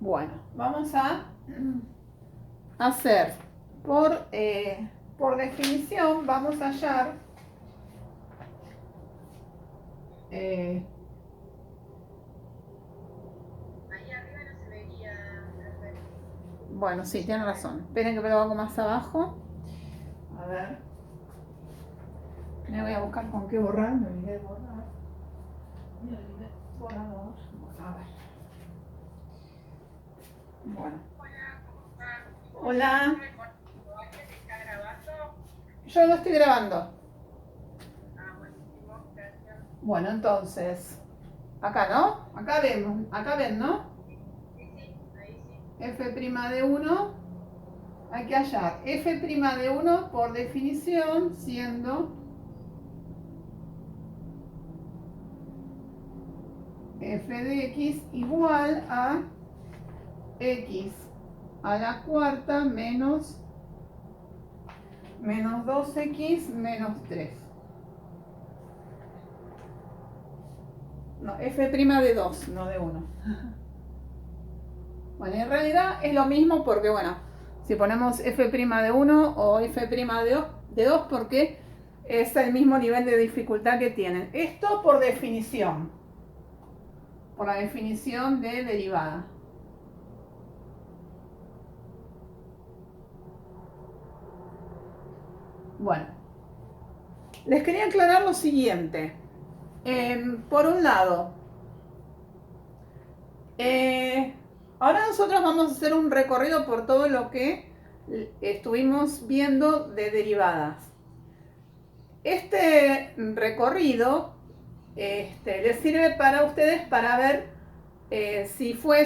Bueno, vamos a hacer por definición, vamos a hallar Ahí arriba no se vería. bueno, sí, tiene razón. Esperen que me lo hago más abajo. A ver. Me voy a buscar con qué borrar. Me olvidé de borrar. Me olvidé borrador. Bueno, a ver. Bueno. Hola, ¿cómo está? Estoy haciendo Hola. un recorrido. ¿Alguien está grabando? Yo lo estoy grabando. Ah, buenísimo, gracias. Bueno, entonces. Acá, ¿no? Acá vemos. Acá ven, ¿no? Sí, sí, ahí sí. F' de 1. Hay que hallar f' de 1 por definición siendo f de x igual a x a la cuarta menos 2x menos 3. No, f' de 2, no de 1. Bueno, en realidad es lo mismo porque, bueno, si ponemos f' de 1 o f' de 2 porque es el mismo nivel de dificultad que tienen. Esto por definición, por la definición de derivada. Bueno, les quería aclarar lo siguiente. Por un lado, ahora nosotros vamos a hacer un recorrido por todo lo que estuvimos viendo de derivadas. Este recorrido les sirve para ustedes para ver si fue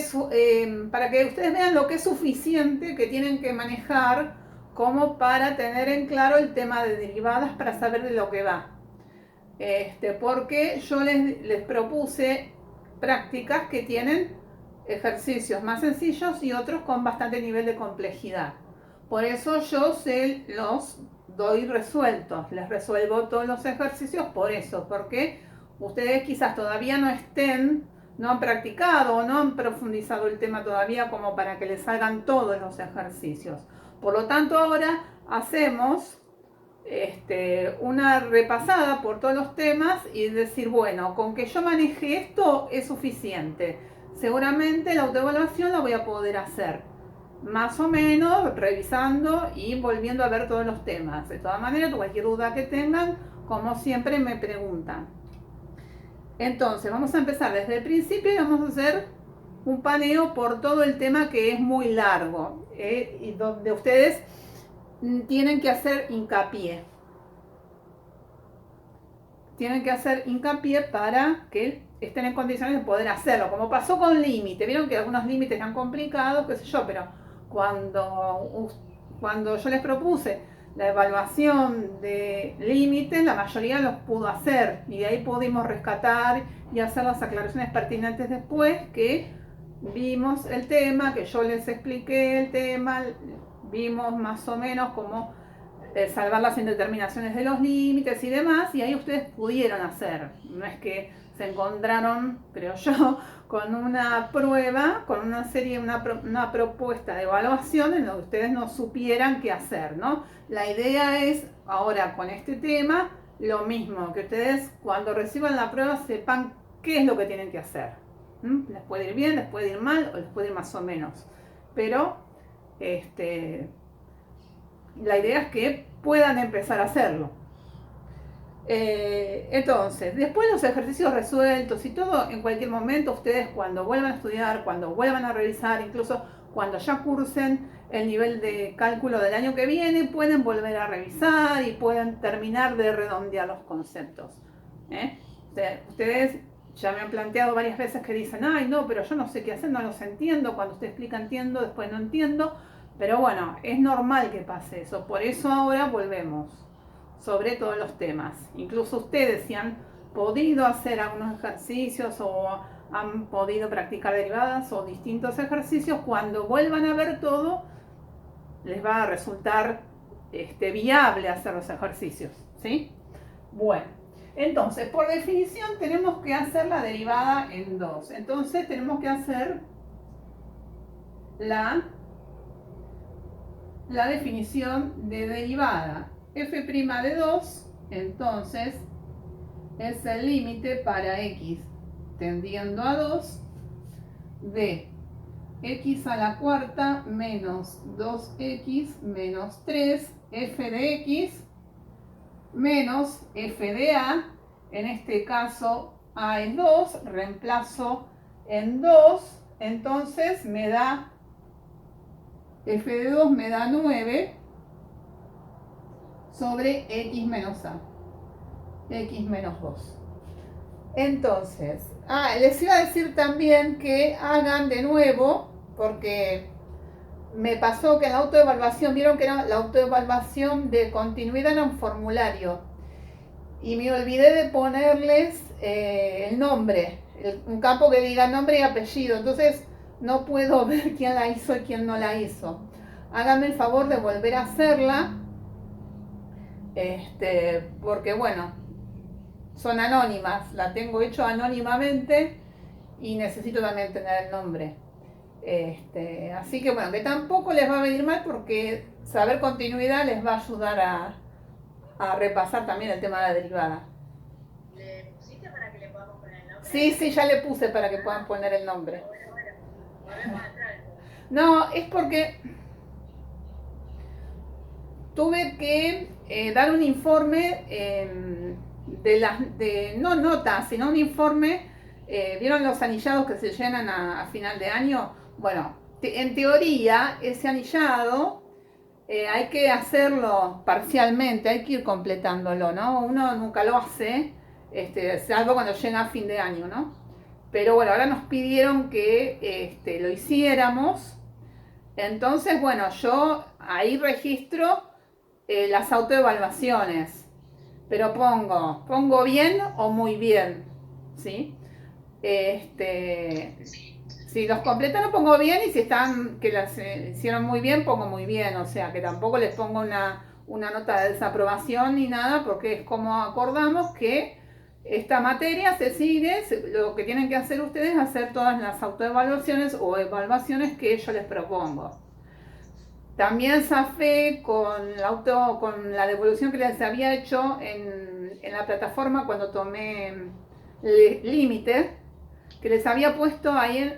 para que ustedes vean lo que es suficiente que tienen que manejar como para tener en claro el tema de derivadas para saber de lo que va. Porque yo les propuse prácticas que tienen ejercicios más sencillos y otros con bastante nivel de complejidad. Por eso yo se los doy resueltos, les resuelvo todos los ejercicios por eso, porque ustedes quizás todavía no han practicado o no han profundizado el tema todavía como para que les salgan todos los ejercicios. Por lo tanto, ahora hacemos una repasada por todos los temas y decir, bueno, con que yo maneje esto es suficiente. Seguramente la autoevaluación la voy a poder hacer, más o menos revisando y volviendo a ver todos los temas. De todas maneras, cualquier duda que tengan, como siempre me preguntan. Entonces, vamos a empezar desde el principio y vamos a hacer un paneo por todo el tema que es muy largo y donde ustedes tienen que hacer hincapié. Tienen que hacer hincapié para que estén en condiciones de poder hacerlo, como pasó con límite. Vieron que algunos límites eran complicados, qué sé yo, pero cuando yo les propuse la evaluación de límites, la mayoría los pudo hacer y de ahí pudimos rescatar y hacer las aclaraciones pertinentes después que vimos el tema, que yo les expliqué el tema, vimos más o menos cómo salvar las indeterminaciones de los límites y demás, y ahí ustedes pudieron hacer. No es que se encontraron, creo yo, con una prueba, con una serie, una propuesta de evaluación en donde ustedes no supieran qué hacer, ¿no? La idea es, ahora con este tema, lo mismo, que ustedes cuando reciban la prueba sepan qué es lo que tienen que hacer. Les puede ir bien, les puede ir mal o les puede ir más o menos. Pero la idea es que puedan empezar a hacerlo. Entonces, después los ejercicios resueltos y todo, en cualquier momento ustedes cuando vuelvan a estudiar, cuando vuelvan a revisar, incluso cuando ya cursen el nivel de cálculo del año que viene, pueden volver a revisar y pueden terminar de redondear los conceptos. Ustedes ya me han planteado varias veces que dicen, ay no, pero yo no sé qué hacer, no los entiendo, cuando usted explica entiendo, después no entiendo, pero bueno, es normal que pase eso, por eso ahora volvemos sobre todos los temas. Incluso ustedes si han podido hacer algunos ejercicios o han podido practicar derivadas o distintos ejercicios, cuando vuelvan a ver todo, les va a resultar viable hacer los ejercicios. ¿Sí? Bueno, entonces, por definición tenemos que hacer la derivada en 2. Entonces tenemos que hacer la definición de derivada. F' de 2, entonces, es el límite para x tendiendo a 2 de x a la cuarta menos 2x menos 3 f de x menos f de a. En este caso a es 2, reemplazo en 2, entonces me da f de 2 me da 9 sobre x menos a, x menos 2. Entonces, les iba a decir también que hagan de nuevo, porque me pasó que en la autoevaluación, vieron que era la autoevaluación de continuidad en un formulario, y me olvidé de ponerles el nombre, un campo que diga nombre y apellido, entonces no puedo ver quién la hizo y quién no la hizo. Háganme el favor de volver a hacerla, porque bueno, son anónimas, la tengo hecho anónimamente y necesito también tener el nombre. Así que bueno, que tampoco les va a venir mal porque saber continuidad les va a ayudar a repasar también el tema de la derivada. ¿Le pusiste para que le podamos poner el nombre? Sí, ya le puse para que puedan poner el nombre. Bueno, volvemos atrás. No, es porque tuve que dar un informe no notas, sino un informe. ¿Vieron los anillados que se llenan a final de año? Bueno, en teoría ese anillado hay que hacerlo parcialmente, hay que ir completándolo, ¿no? Uno nunca lo hace, salvo cuando llega a fin de año, ¿no? Pero bueno, ahora nos pidieron que lo hiciéramos. Entonces, bueno, yo ahí registro las autoevaluaciones, pero pongo bien o muy bien, ¿sí? Si los completo no pongo bien, y si están que las hicieron muy bien, pongo muy bien, o sea que tampoco les pongo una nota de desaprobación ni nada, porque es como acordamos que esta materia se sigue, lo que tienen que hacer ustedes es hacer todas las autoevaluaciones o evaluaciones que yo les propongo. También zafé con la devolución que les había hecho en la plataforma cuando tomé límite, que les había puesto ahí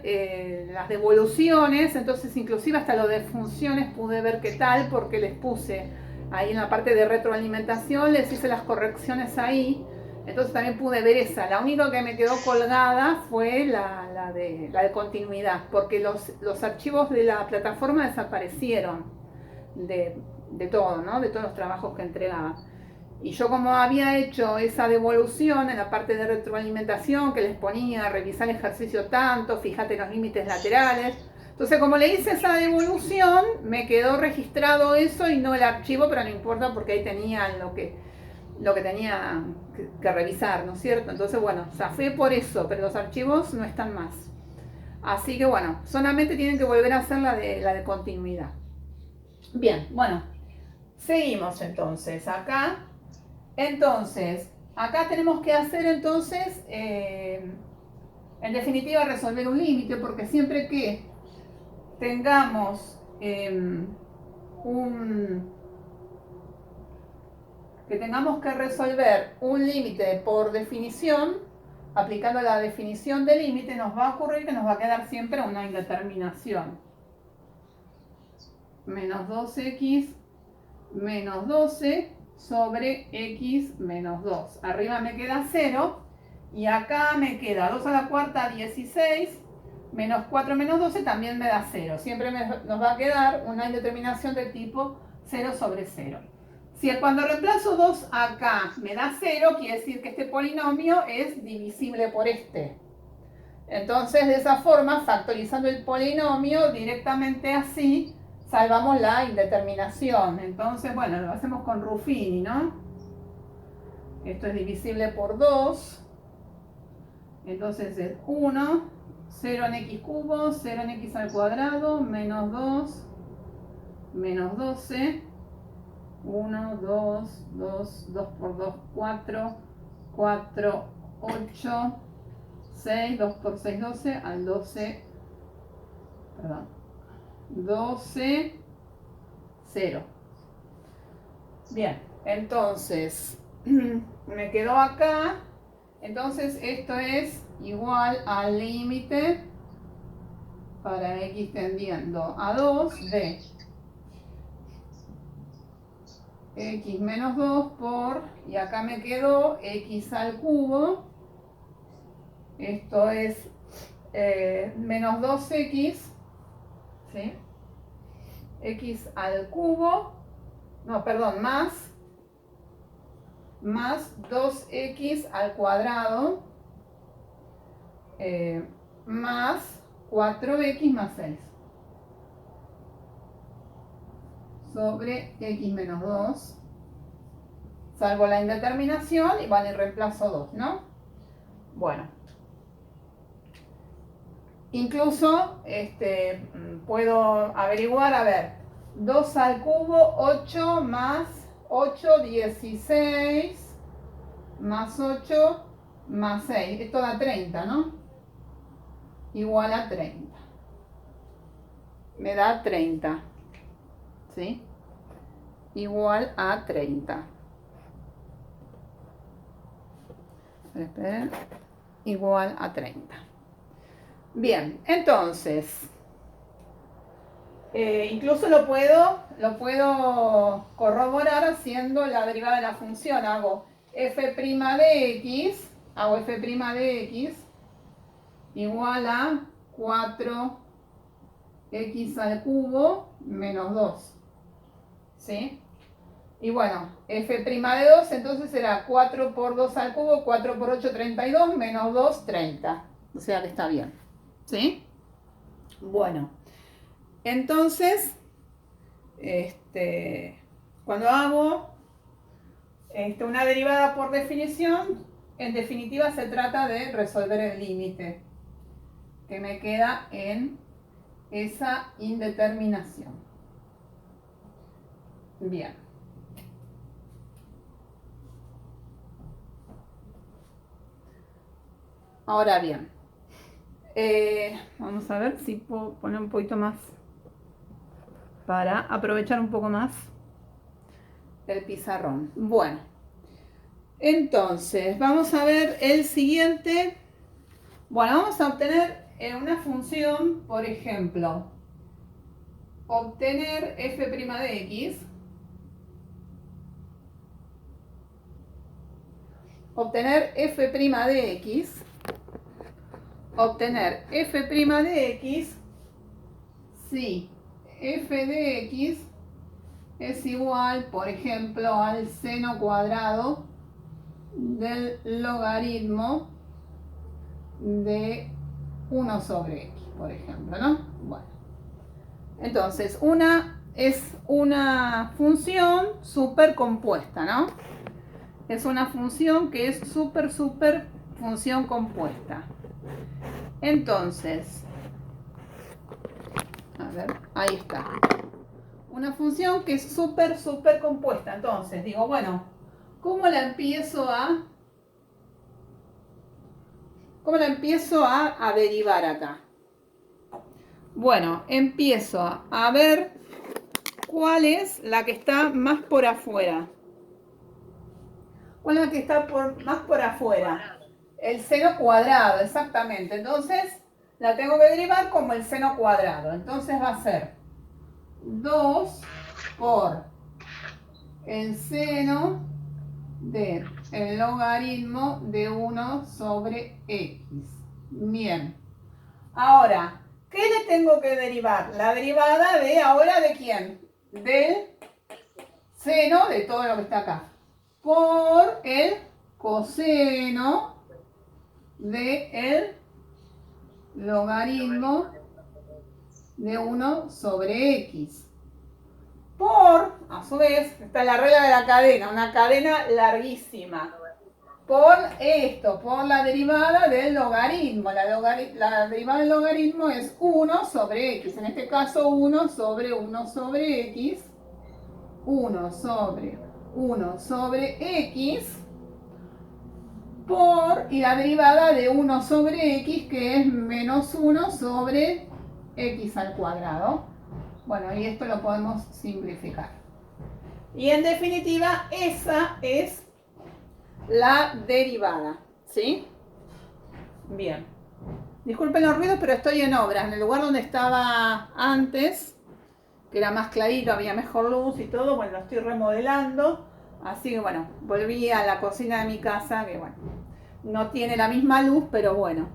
las devoluciones, entonces inclusive hasta lo de funciones pude ver qué tal, porque les puse ahí en la parte de retroalimentación, les hice las correcciones ahí, entonces también pude ver esa. La única que me quedó colgada fue la de continuidad, porque los archivos de la plataforma desaparecieron de todo, ¿no? De todos los trabajos que entregaba. Y yo, como había hecho esa devolución en la parte de retroalimentación que les ponía revisar el ejercicio tanto, fíjate los límites laterales, entonces como le hice esa devolución me quedó registrado eso y no el archivo, pero no importa porque ahí tenían lo que tenía que revisar, ¿no es cierto? Entonces bueno, zafé por eso, pero los archivos no están más. Así que bueno, solamente tienen que volver a hacer la de continuidad. Bien, bueno, seguimos entonces acá. Entonces, acá tenemos que hacer entonces, en definitiva, resolver un límite, porque siempre que tengamos que resolver un límite por definición, aplicando la definición de límite, nos va a ocurrir que nos va a quedar siempre una indeterminación. Menos 2x menos 12 sobre x menos 2. Arriba me queda 0 y acá me queda 2 a la cuarta 16 menos 4 menos 12 también me da 0. Siempre nos va a quedar una indeterminación de tipo 0 sobre 0. Si cuando reemplazo 2 acá me da 0, quiere decir que este polinomio es divisible por este. Entonces, de esa forma, factorizando el polinomio directamente así, salvamos la indeterminación. Entonces, bueno, lo hacemos con Ruffini, ¿no? Esto es divisible por 2. Entonces es 1, 0 en x cubo, 0 en x al cuadrado, menos 2, menos 12. 1, 2, 2, 2 por 2, 4, 4, 8, 6, 2 por 6, 12, al 12, perdón. 12, 0. Bien, entonces me quedó acá. Entonces esto es igual al límite para x tendiendo a 2 de x menos 2 por, y acá me quedó x al cubo. Esto es menos 2x, ¿sí? X al cubo, no, perdón, más 2x al cuadrado más 4x más 6 sobre x menos 2, salvo la indeterminación, y vale, reemplazo 2, ¿no? Bueno, incluso puedo averiguar, a ver, 2 al cubo, 8 más 8, 16, más 8, más 6, esto da 30, ¿no? Igual a 30. Me da 30, ¿sí? Igual a 30. Esperen. Igual a 30. Bien, entonces, incluso lo puedo corroborar haciendo la derivada de la función. Hago f' de x, igual a 4x al cubo menos 2. ¿Sí? Y bueno, f' de 2 entonces será 4 por 2 al cubo, 4 por 8, 32, menos 2, 30. O sea que está bien. ¿Sí? Bueno, entonces, cuando hago una derivada por definición, en definitiva se trata de resolver el límite que me queda en esa indeterminación. Bien. Ahora bien, vamos a ver si puedo poner un poquito más para aprovechar un poco más el pizarrón. Bueno, entonces vamos a ver el siguiente. Bueno, vamos a obtener una función, por ejemplo, obtener f' de x. Obtener f' de x. Obtener f' de x si f de x es igual, por ejemplo, al seno cuadrado del logaritmo de 1 sobre x, por ejemplo, ¿no? Bueno, entonces es una función supercompuesta, ¿no? Es una función que es super función compuesta. Entonces, a ver, ahí está. Una función que es super compuesta. Entonces, digo, bueno, ¿cómo la empiezo a derivar acá? Bueno, empiezo a ver cuál es la que está más por afuera. ¿Cuál es la que está más por afuera? El seno cuadrado, exactamente. Entonces, la tengo que derivar como el seno cuadrado. Entonces va a ser 2 por el seno del logaritmo de 1 sobre x. Bien. Ahora, ¿qué le tengo que derivar? La derivada de ahora, ¿de quién? Del seno de todo lo que está acá. Por el coseno del logaritmo de 1 sobre x. Por, a su vez, está la regla de la cadena, una cadena larguísima. Por esto, por la derivada del logaritmo. La derivada del logaritmo es 1 sobre x. En este caso, 1 sobre 1 sobre x. 1 sobre 1 sobre x. Y la derivada de 1 sobre x, que es menos 1 sobre x al cuadrado. Bueno, y esto lo podemos simplificar. Y en definitiva, esa es la derivada, ¿sí? Bien. Disculpen los ruidos, pero estoy en obras. En el lugar donde estaba antes, que era más clarito, había mejor luz y todo, bueno, lo estoy remodelando. Así que bueno, volví a la cocina de mi casa, que bueno, no tiene la misma luz, pero bueno.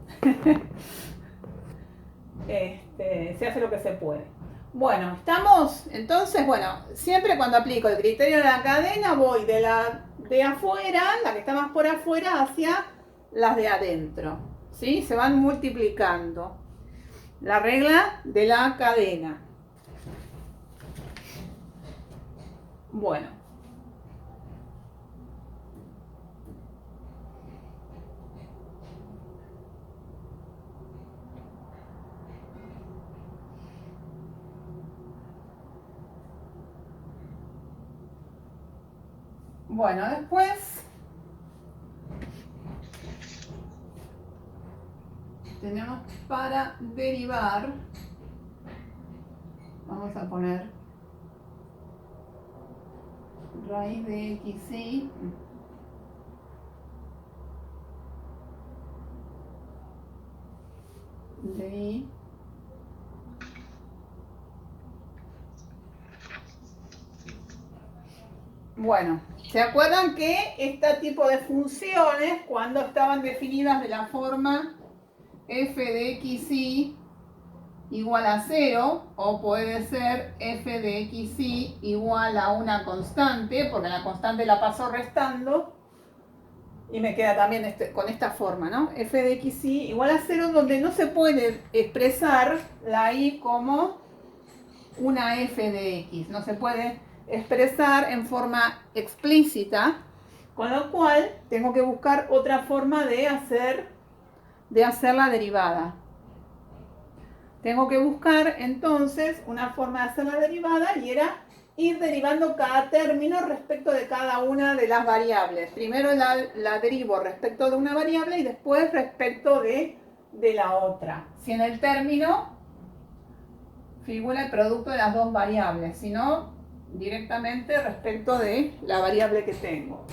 Se hace lo que se puede. Bueno, estamos, entonces, bueno, siempre cuando aplico el criterio de la cadena, voy de afuera, la que está más por afuera, hacia las de adentro, ¿sí? Se van multiplicando. La regla de la cadena. Bueno. Bueno, después tenemos para derivar, vamos a poner raíz de xy de y bueno, ¿se acuerdan que este tipo de funciones, cuando estaban definidas de la forma f de xy igual a 0, o puede ser f de xy igual a una constante, porque la constante la paso restando, y me queda también con esta forma, ¿no? F de xy igual a 0, donde no se puede expresar la y como una f de x, no se puede expresar en forma explícita, con lo cual tengo que buscar otra forma de hacer la derivada. Tengo que buscar entonces una forma de hacer la derivada y era ir derivando cada término respecto de cada una de las variables. Primero la derivo respecto de una variable y después respecto de la otra. Si en el término figura el producto de las dos variables, si no, directamente respecto de la variable que tengo.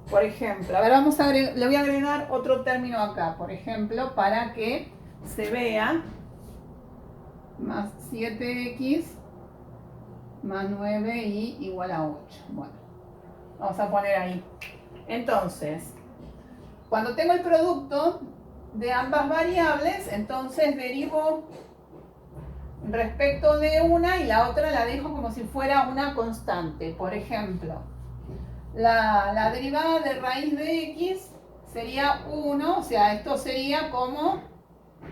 Por ejemplo, a ver, le voy a agregar otro término acá, por ejemplo, para que se vea más 7x más 9y igual a 8. Bueno, vamos a poner ahí. Entonces, cuando tengo el producto de ambas variables, entonces derivo respecto de una y la otra la dejo como si fuera una constante. Por ejemplo, la derivada de raíz de x sería 1, o sea, esto sería como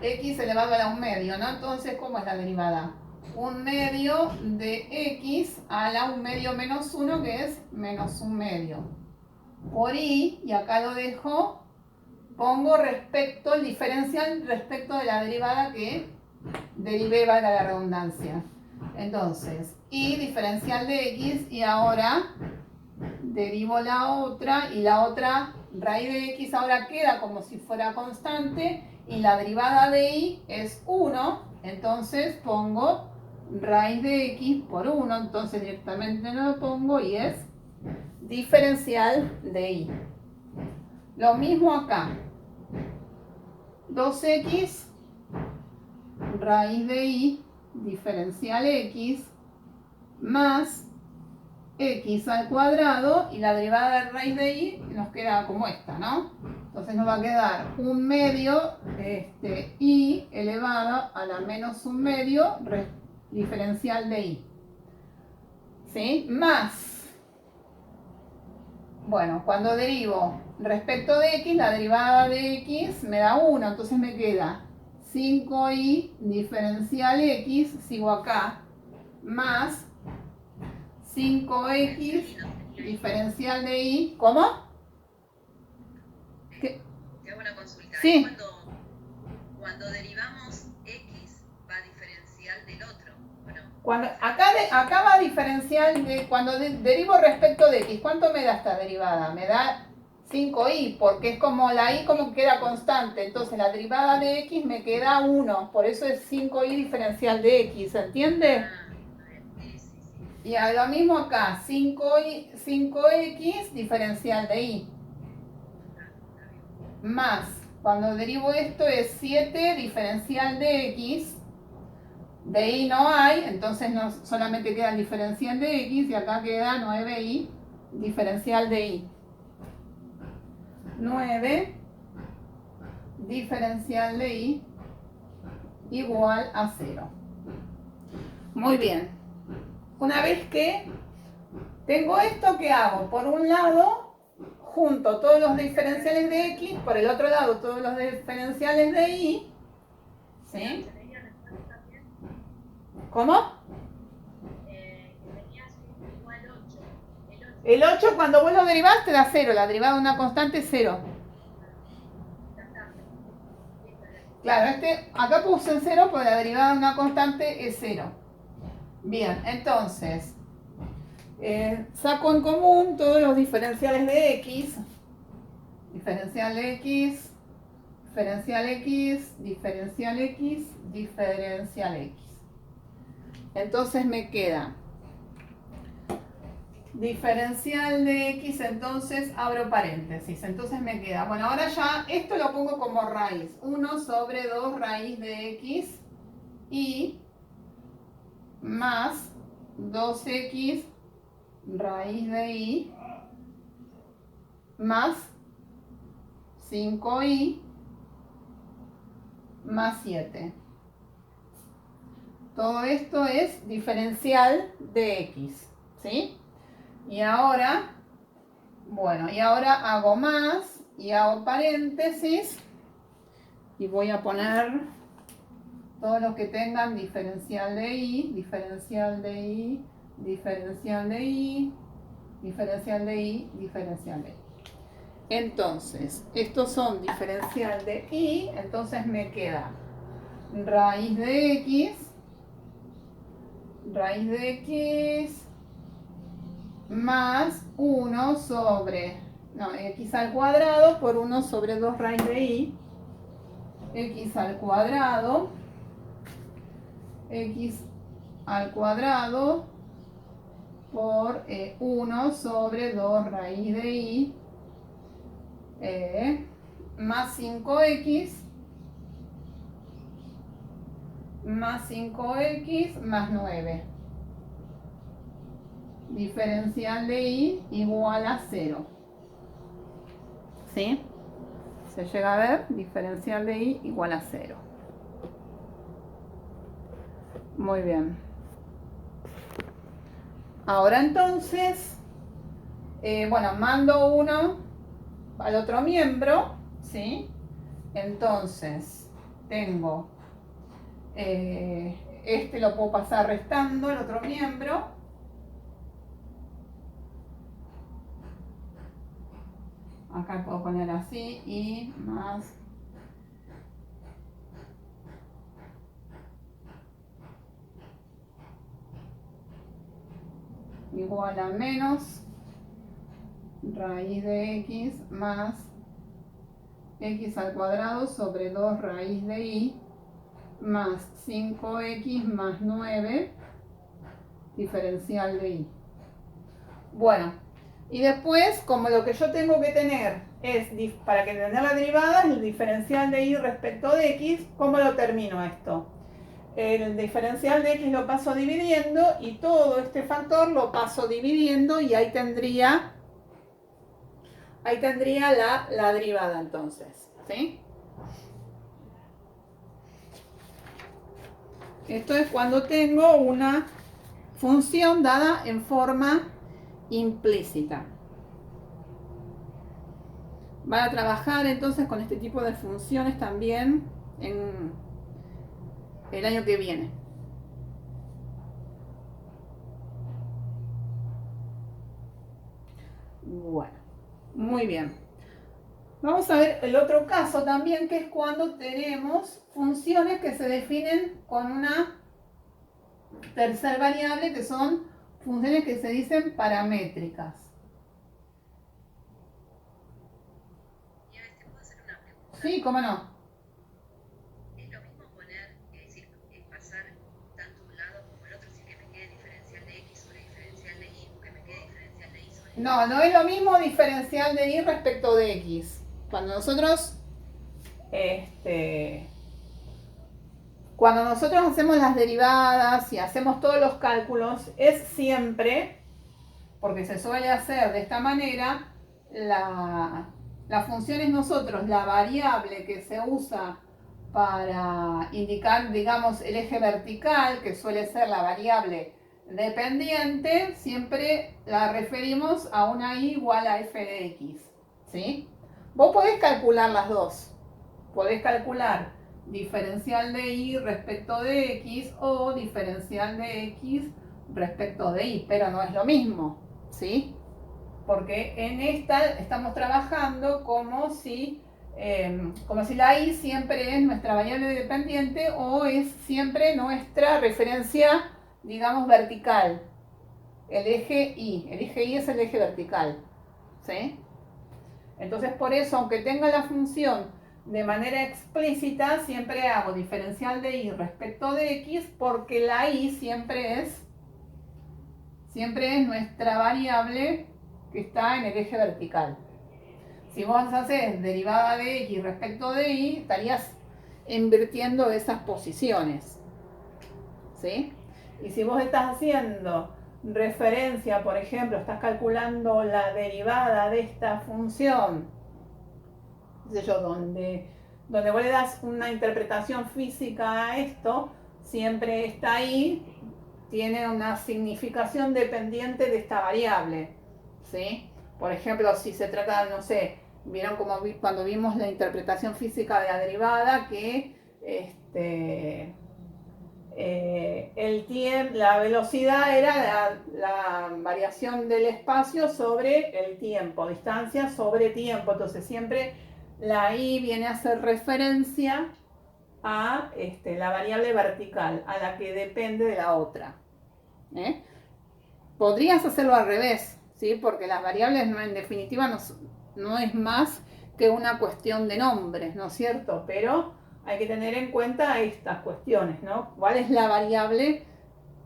x elevado a la 1 medio, ¿no? Entonces, ¿cómo es la derivada? 1 medio de x a la 1 medio menos 1, que es menos 1 medio. Por y acá lo dejo, pongo el diferencial respecto de la derivada que derivé, valga la redundancia. Entonces, y diferencial de x, y ahora derivo la otra, y la otra raíz de x ahora queda como si fuera constante, y la derivada de y es 1, entonces pongo raíz de x por 1, entonces directamente no lo pongo y es diferencial de y. Lo mismo acá, 2x raíz de y diferencial x más x al cuadrado, y la derivada de raíz de y nos queda como esta, ¿no? Entonces nos va a quedar 1 medio y elevado a la menos 1 medio diferencial de y. ¿Sí? Más. Bueno, cuando derivo respecto de x, la derivada de x me da 1, entonces me queda 5y diferencial x, sigo acá, más 5x diferencial de y. ¿Cómo? Te hago una consulta. Sí. Cuando derivamos x, va diferencial del otro, ¿o no? Acá va diferencial cuando derivo respecto de x. ¿Cuánto me da esta derivada? Me da 5i, porque es como la i como queda constante, entonces la derivada de x me queda 1, por eso es 5i diferencial de x, ¿entiende? Sí, sí, sí. Y a lo mismo acá, 5x diferencial de i, más, cuando derivo esto es 7 diferencial de x, de i no hay, entonces no, solamente queda el diferencial de x y acá queda 9i diferencial de i. 9 diferencial de i igual a 0. Muy bien. Una vez que tengo esto, ¿qué hago? Por un lado, junto todos los diferenciales de x, por el otro lado todos los diferenciales de y. ¿Sí? ¿Cómo? El 8 cuando vos lo derivás te da 0, la derivada de una constante es 0. Claro, acá puse el 0 porque la derivada de una constante es 0. Bien, entonces, saco en común todos los diferenciales de x. Diferencial x, diferencial x, diferencial x, diferencial x. Entonces me queda diferencial de x, entonces abro paréntesis. Entonces me queda, bueno, ahora ya esto lo pongo como raíz. 1 sobre 2 raíz de x y más 2x raíz de y más 5i más 7. Todo esto es diferencial de x, ¿sí? Y ahora, bueno, y ahora hago más y hago paréntesis y voy a poner todos los que tengan diferencial de y, diferencial de y, diferencial de y, diferencial de y, diferencial de y. Entonces, estos son diferencial de y, entonces me queda raíz de x más 1 sobre, no, x al cuadrado por 1 sobre 2 raíz de y, x al cuadrado por 1 sobre 2 raíz de y más 5x más 9. Diferencial de y igual a 0. ¿Sí? Se llega a ver, diferencial de y igual a 0. Muy bien. Ahora entonces, bueno, mando uno al otro miembro, ¿sí? Entonces, tengo, este lo puedo pasar restando, el otro miembro. Acá puedo poner así y más igual a menos raíz de x más x al cuadrado sobre 2 raíz de y más 5x más 9 diferencial de y. Bueno, y después, como lo que yo tengo que tener es, para que tener la derivada, el diferencial de y respecto de x, ¿cómo lo termino esto? El diferencial de x lo paso dividiendo y todo este factor lo paso dividiendo y ahí tendría la derivada entonces, ¿sí? Esto es cuando tengo una función dada en forma implícita. Van a trabajar entonces con este tipo de funciones también en el año que viene. Bueno, muy bien. Vamos a ver el otro caso también, que es cuando tenemos funciones que se definen con una tercer variable, que son funciones que se dicen paramétricas. Sí, cómo no. Es lo mismo poner, es decir, pasar tanto un lado como el otro, así que me quede diferencial de x sobre diferencial de y, o que me quede diferencial de y sobre No, x. no es lo mismo diferencial de y respecto de x. Cuando nosotros, este, cuando nosotros hacemos las derivadas y hacemos todos los cálculos, es siempre, porque se suele hacer de esta manera, la función es nosotros, la variable que se usa para indicar, digamos, el eje vertical, que suele ser la variable dependiente, siempre la referimos a una y igual a f de x, ¿sí? Vos podés calcular las dos, podés calcular diferencial de y respecto de x o diferencial de x respecto de y, pero no es lo mismo, ¿sí? Porque en esta estamos trabajando como si la y siempre es nuestra variable dependiente o es siempre nuestra referencia, digamos, vertical. El eje y es el eje vertical, ¿sí? Entonces por eso, aunque tenga la función de manera explícita, siempre hago diferencial de y respecto de x porque la y siempre es nuestra variable que está en el eje vertical. Si vos haces derivada de x respecto de y, estarías invirtiendo esas posiciones, ¿sí? Y si vos estás haciendo referencia, por ejemplo, estás calculando la derivada de esta función, qué sé yo, donde vos le das una interpretación física a esto, siempre está ahí, tiene una significación dependiente de esta variable, ¿sí? Por ejemplo, si se trata, no sé, vieron como cuando vimos la interpretación física de la derivada, que la velocidad era la variación del espacio sobre el tiempo, distancia sobre tiempo, entonces siempre la i viene a hacer referencia a la variable vertical, a la que depende de la otra. ¿Eh? Podrías hacerlo al revés, ¿sí? Porque las variables no, en definitiva no es más que una cuestión de nombres, ¿no es cierto? Pero hay que tener en cuenta estas cuestiones, ¿no? ¿Cuál es la variable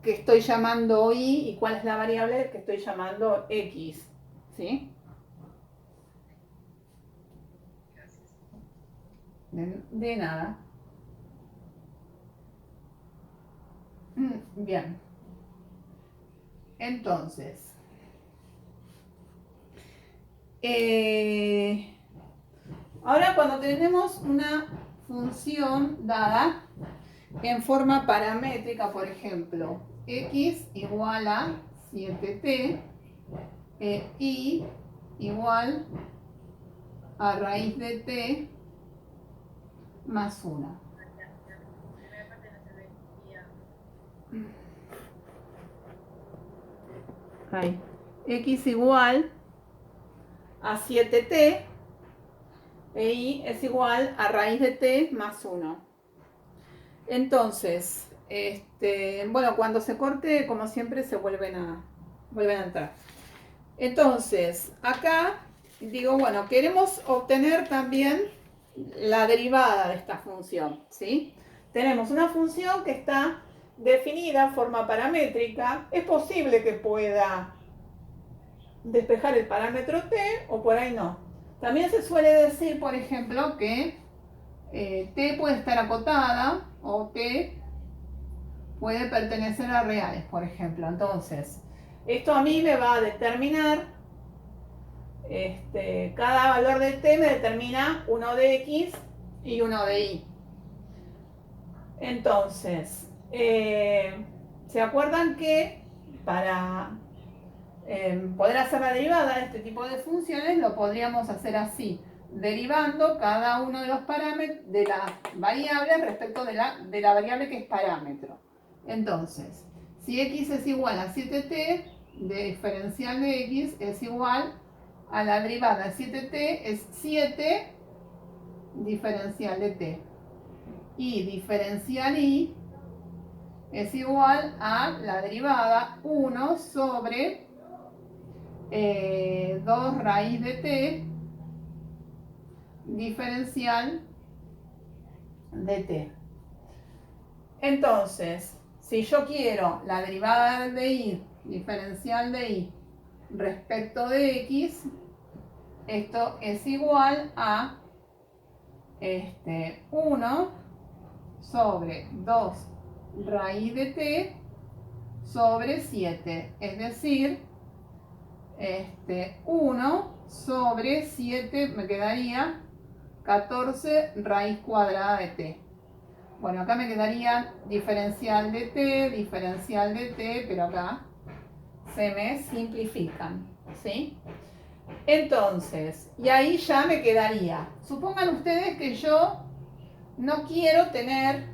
que estoy llamando y cuál es la variable que estoy llamando x? ¿Sí? Gracias. De nada. Bien. Entonces, ahora cuando tenemos una función dada en forma paramétrica, por ejemplo, x igual a 7t y igual a raíz de t más 1. La primera parte no se veía. Ahí. X igual a 7t e y es igual a raíz de t más 1. Entonces, bueno, cuando se corte, como siempre, se vuelven a entrar. Entonces, acá digo, bueno, queremos obtener también la derivada de esta función, ¿sí? Tenemos una función que está definida en forma paramétrica. Es posible que pueda despejar el parámetro t o por ahí no. También se suele decir, por ejemplo, que t puede estar acotada o t puede pertenecer a reales, por ejemplo. Entonces, esto a mí me va a determinar, cada valor de t me determina uno de x y uno de y. Entonces, ¿se acuerdan que para poder hacer la derivada de este tipo de funciones lo podríamos hacer así, derivando cada uno de los parámetros de las variables respecto de la variable que es parámetro? Entonces, si x es igual a 7t, de diferencial de x es igual a la derivada de 7t es 7 diferencial de t. Y diferencial y es igual a la derivada 1 sobre 2 raíz de t diferencial de t. Entonces, si yo quiero la derivada de y, diferencial de y, respecto de x, esto es igual a 1 sobre 2 raíz de t sobre 7, es decir, 1 sobre 7 me quedaría 14 raíz cuadrada de t. Bueno, acá me quedaría diferencial de t, pero acá se me simplifican, ¿sí? Entonces, y ahí ya me quedaría. Supongan ustedes que yo no quiero tener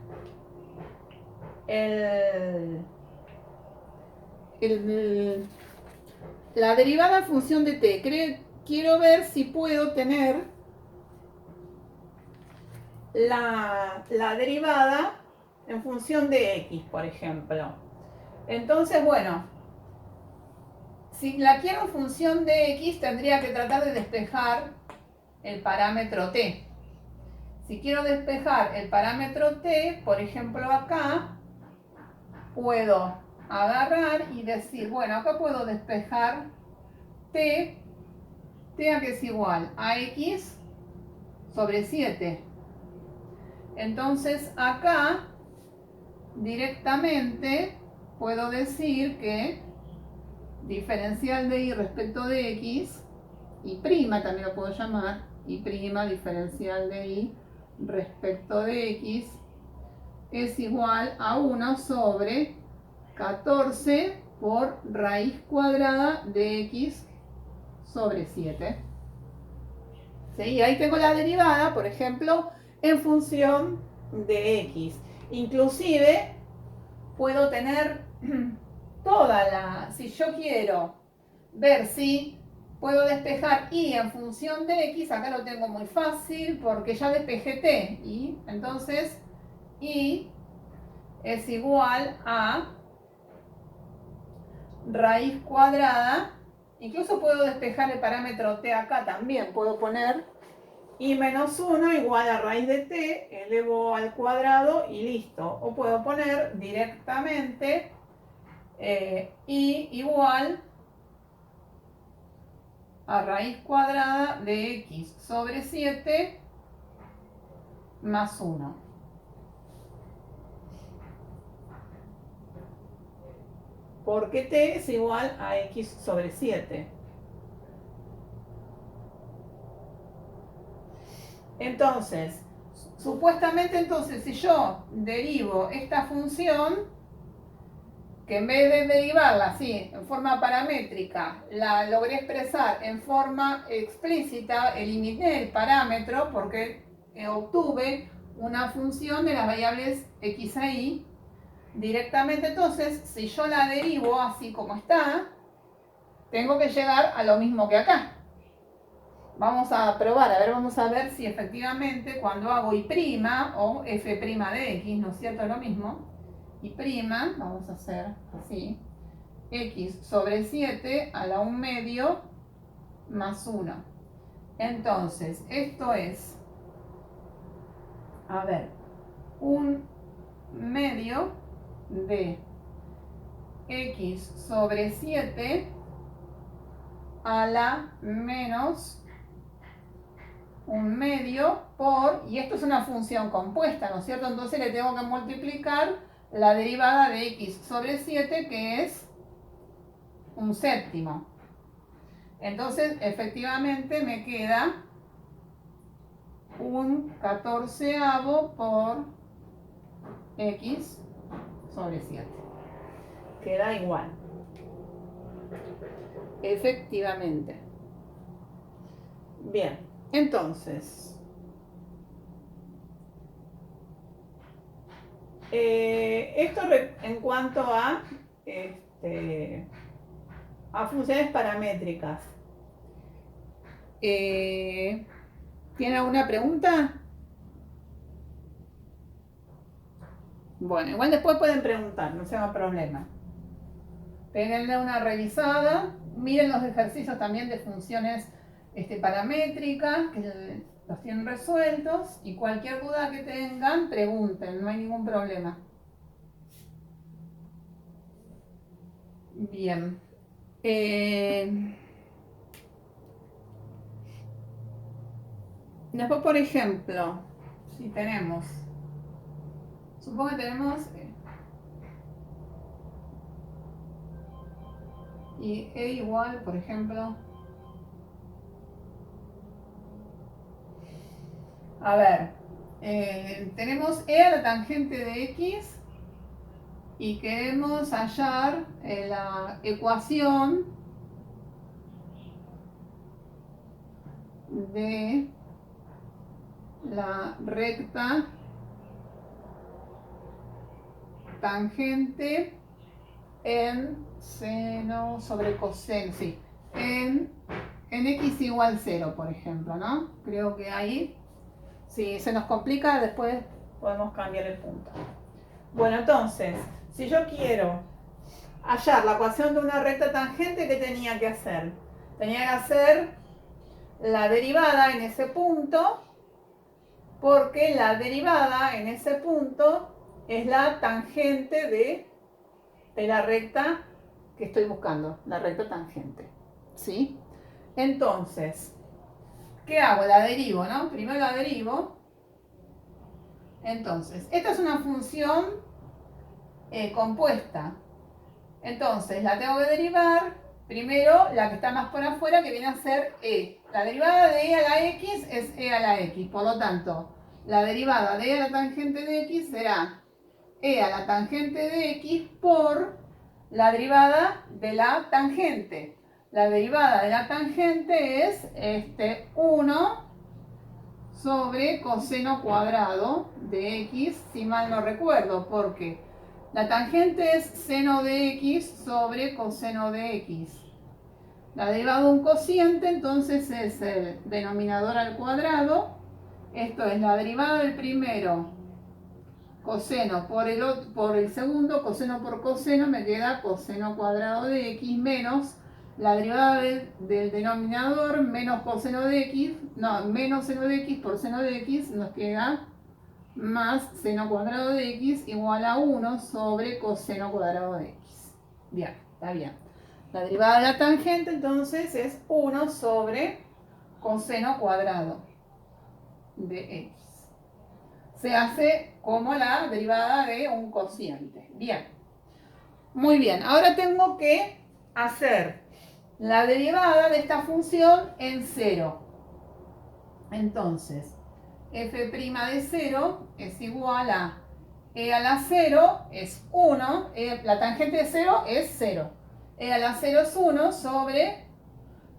la derivada en función de t. Quiero ver si puedo tener la derivada en función de x, por ejemplo. Entonces, bueno, si la quiero en función de x, tendría que tratar de despejar el parámetro t. Si quiero despejar el parámetro t, por ejemplo acá, puedo agarrar y decir, bueno, acá puedo despejar t a que es igual a x sobre 7. Entonces acá directamente puedo decir que diferencial de y respecto de x, y prima también lo puedo llamar, y prima diferencial de y respecto de x es igual a 1 sobre 14 por raíz cuadrada de x sobre 7. ¿Sí? Y ahí tengo la derivada, por ejemplo, en función de x. Inclusive puedo tener si yo quiero ver si puedo despejar y en función de x, acá lo tengo muy fácil porque ya despejé t, y entonces y es igual a raíz cuadrada. Incluso puedo despejar el parámetro t acá también, puedo poner y menos 1 igual a raíz de t elevo al cuadrado y listo. O puedo poner directamente y igual a raíz cuadrada de x sobre 7 más 1. Porque t es igual a x sobre 7. Entonces, supuestamente si yo derivo esta función, que en vez de derivarla así en forma paramétrica, la logré expresar en forma explícita, eliminé el parámetro porque obtuve una función de las variables x e y directamente. Entonces, si yo la derivo así como está, tengo que llegar a lo mismo que acá. Vamos a probar, vamos a ver si efectivamente cuando hago y' o f' de x, ¿no es cierto? Es lo mismo. Y', vamos a hacer así, x sobre 7 a la 1 medio más 1. Entonces, esto es, 1 medio de x sobre 7 a la menos 1 medio por, y esto es una función compuesta, ¿no es cierto? Entonces le tengo que multiplicar la derivada de x sobre 7, que es 1/7. Entonces, efectivamente me queda 1/14 por x sobre 7. Queda igual. Efectivamente. Bien, entonces esto en cuanto a funciones paramétricas. ¿Tiene alguna pregunta? Bueno, igual después pueden preguntar, no se haga problema. Péguenle una revisada, miren los ejercicios también de funciones paramétricas, que Los tienen resueltos y cualquier duda que tengan, pregunten, no hay ningún problema. Bien. Después, por ejemplo, si tenemos, supongo que tenemos y e igual, por ejemplo, a ver, tenemos e a la tangente de x y queremos hallar la ecuación de la recta tangente en seno sobre coseno, sí, en x igual 0, por ejemplo, ¿no? Creo que ahí, si se nos complica, después podemos cambiar el punto. Bueno, entonces, si yo quiero hallar la ecuación de una recta tangente, ¿qué tenía que hacer? Tenía que hacer la derivada en ese punto, porque la derivada en ese punto es la tangente de la recta que estoy buscando, la recta tangente. ¿Sí? Entonces, ¿qué hago? La derivo, ¿no? Primero la derivo. Entonces, esta es una función compuesta. Entonces, la tengo que derivar. Primero, la que está más por afuera, que viene a ser e. La derivada de e a la x es e a la x. Por lo tanto, la derivada de e a la tangente de x será e a la tangente de x por la derivada de la tangente. La derivada de la tangente es 1 sobre coseno cuadrado de x, si mal no recuerdo, porque la tangente es seno de x sobre coseno de x. La derivada de un cociente, entonces, es el denominador al cuadrado. Esto es la derivada del primero, coseno por el segundo, coseno por coseno, me queda coseno cuadrado de x menos la derivada del denominador menos coseno de x, no, menos seno de x por seno de x, nos queda más seno cuadrado de x igual a 1 sobre coseno cuadrado de x. Bien, está bien. La derivada de la tangente entonces es 1 sobre coseno cuadrado de x. Se hace como la derivada de un cociente. Bien. Muy bien. Ahora tengo que hacer la derivada de esta función en 0. Entonces, f' de 0 es igual a e a la 0 es 1. La tangente de 0 es 0. E a la 0 es 1 sobre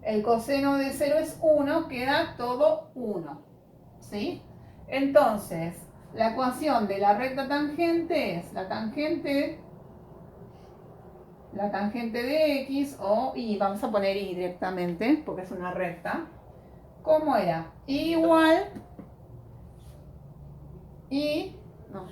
el coseno de 0 es 1. Queda todo 1. ¿Sí? Entonces, la ecuación de la recta tangente es la tangente de x, y vamos a poner y directamente, porque es una recta. ¿Cómo era? Igual, y, no.